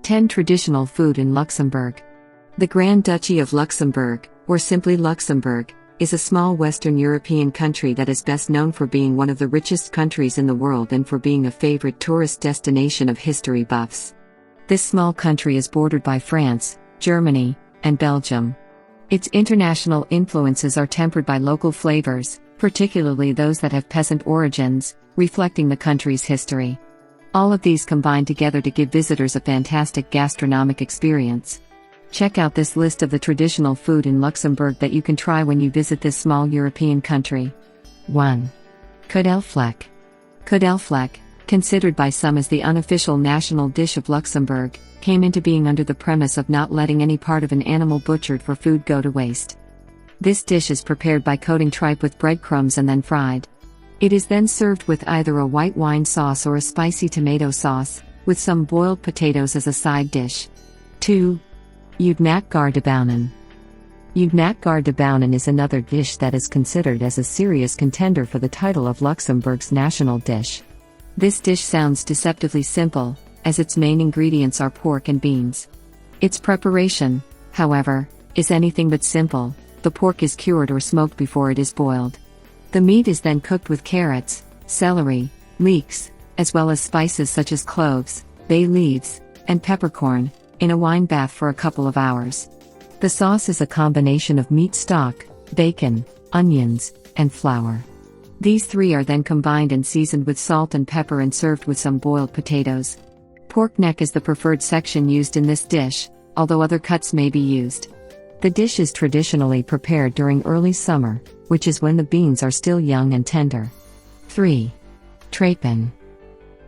10 Traditional Food in Luxembourg. The Grand Duchy of Luxembourg, or simply Luxembourg, is a small Western European country that is best known for being one of the richest countries in the world and for being a favorite tourist destination of history buffs. This small country is bordered by France, Germany, and Belgium. Its international influences are tempered by local flavors, particularly those that have peasant origins, reflecting the country's history. All of these combine together to give visitors a fantastic gastronomic experience. Check out this list of the traditional food in Luxembourg that you can try when you visit this small European country. 1. Cadell Fleck. Cadell Fleck, considered by some as the unofficial national dish of Luxembourg, came into being under the premise of not letting any part of an animal butchered for food go to waste. This dish is prepared by coating tripe with breadcrumbs and then fried. It is then served with either a white wine sauce or a spicy tomato sauce, with some boiled potatoes as a side dish. 2. Judd gaardebounen. Judd gaardebounen is another dish that is considered as a serious contender for the title of Luxembourg's national dish. This dish sounds deceptively simple, as its main ingredients are pork and beans. Its preparation, however, is anything but simple. The pork is cured or smoked before it is boiled. The meat is then cooked with carrots, celery, leeks, as well as spices such as cloves, bay leaves, and peppercorn, in a wine bath for a couple of hours. The sauce is a combination of meat stock, bacon, onions, and flour. These three are then combined and seasoned with salt and pepper and served with some boiled potatoes. Pork neck is the preferred section used in this dish, although other cuts may be used. The dish is traditionally prepared during early summer, which is when the beans are still young and tender. 3. Trapin.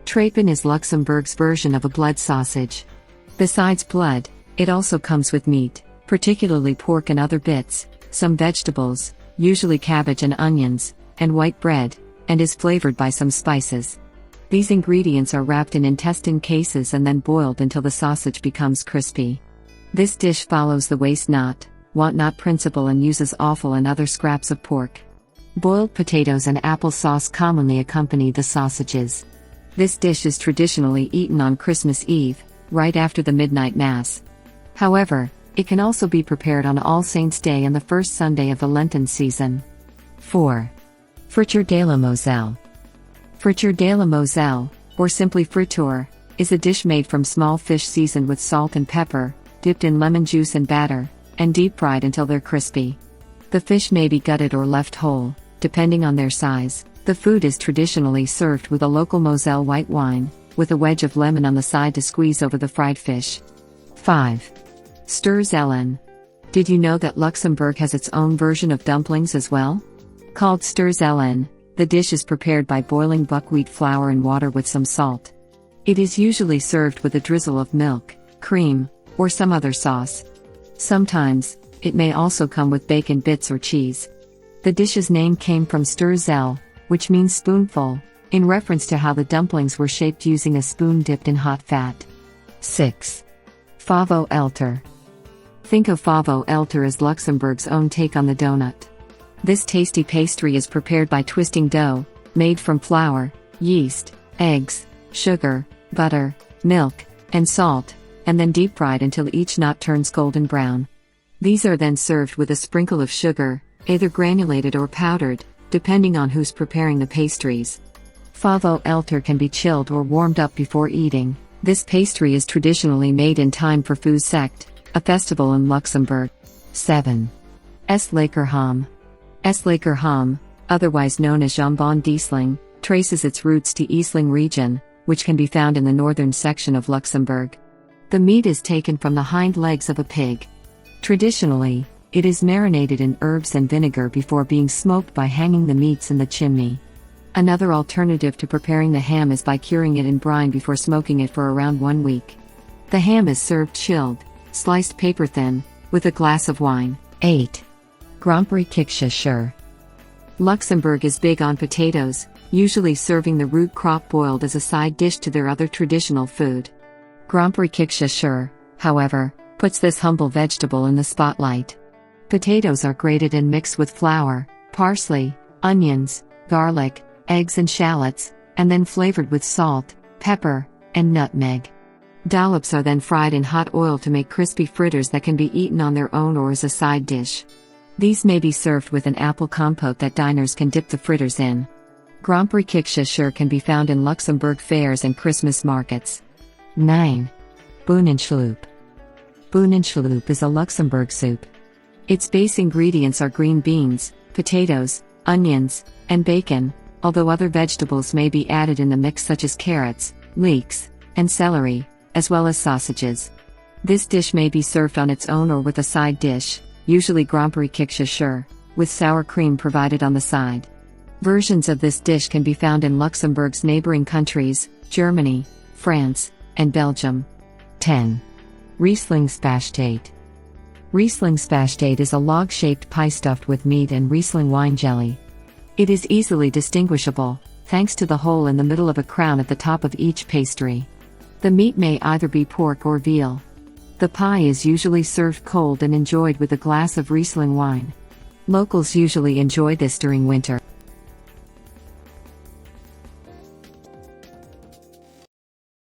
Trapin is Luxembourg's version of a blood sausage. Besides blood, it also comes with meat, particularly pork and other bits, some vegetables, usually cabbage and onions, and white bread, and is flavored by some spices. These ingredients are wrapped in intestine cases and then boiled until the sausage becomes crispy. This dish follows the waste not, want not principle and uses offal and other scraps of pork. Boiled potatoes and apple sauce commonly accompany the sausages. This dish is traditionally eaten on Christmas Eve, right after the midnight mass. However, it can also be prepared on All Saints' Day and the first Sunday of the Lenten season. 4. Furcher de la Moselle. Furcher de la Moselle, or simply Furcher, is a dish made from small fish seasoned with salt and pepper, dipped in lemon juice and batter, and deep-fried until they're crispy. The fish may be gutted or left whole, depending on their size. The food is traditionally served with a local Moselle white wine, with a wedge of lemon on the side to squeeze over the fried fish. 5. Sturzellen. Did you know that Luxembourg has its own version of dumplings as well? Called Sturzellen, the dish is prepared by boiling buckwheat flour in water with some salt. It is usually served with a drizzle of milk, cream, or some other sauce. Sometimes, it may also come with bacon bits or cheese. The dish's name came from Sturzel, which means spoonful, in reference to how the dumplings were shaped using a spoon dipped in hot fat. 6. Favo elter. Think of Favo elter as Luxembourg's own take on the donut. This tasty pastry is prepared by twisting dough, made from flour, yeast, eggs, sugar, butter, milk, and salt, and then deep-fried until each knot turns golden brown. These are then served with a sprinkle of sugar, either granulated or powdered, depending on who's preparing the pastries. Favo elter can be chilled or warmed up before eating. This pastry is traditionally made in time for Fusekt, a festival in Luxembourg. 7. Lorhum. Lorhum, otherwise known as jambon d'Riesling, traces its roots to Riesling region, which can be found in the northern section of Luxembourg. The meat is taken from the hind legs of a pig. Traditionally, it is marinated in herbs and vinegar before being smoked by hanging the meats in the chimney. Another alternative to preparing the ham is by curing it in brine before smoking it for around 1 week. The ham is served chilled, sliced paper thin, with a glass of wine. 8. Grandparent Kisse. Luxembourg is big on potatoes, usually serving the root crop boiled as a side dish to their other traditional food. Grandparent Kisse, however, puts this humble vegetable in the spotlight. Potatoes are grated and mixed with flour, parsley, onions, garlic, eggs and shallots, and then flavored with salt, pepper, and nutmeg. Dollops are then fried in hot oil to make crispy fritters that can be eaten on their own or as a side dish. These may be served with an apple compote that diners can dip the fritters in. Grandparent Kisse can be found in Luxembourg fairs and Christmas markets. 9. Boonensloop. Boonensloop is a Luxembourg soup. Its base ingredients are green beans, potatoes, onions, and bacon, although other vegetables may be added in the mix such as carrots, leeks, and celery, as well as sausages. This dish may be served on its own or with a side dish, usually Grandparent Kisse, with sour cream provided on the side. Versions of this dish can be found in Luxembourg's neighboring countries, Germany, France, and Belgium. 10. Riesling Spachtet. Riesling Spachtet is a log-shaped pie stuffed with meat and Riesling wine jelly. It is easily distinguishable, thanks to the hole in the middle of a crown at the top of each pastry. The meat may either be pork or veal. The pie is usually served cold and enjoyed with a glass of Riesling wine. Locals usually enjoy this during winter.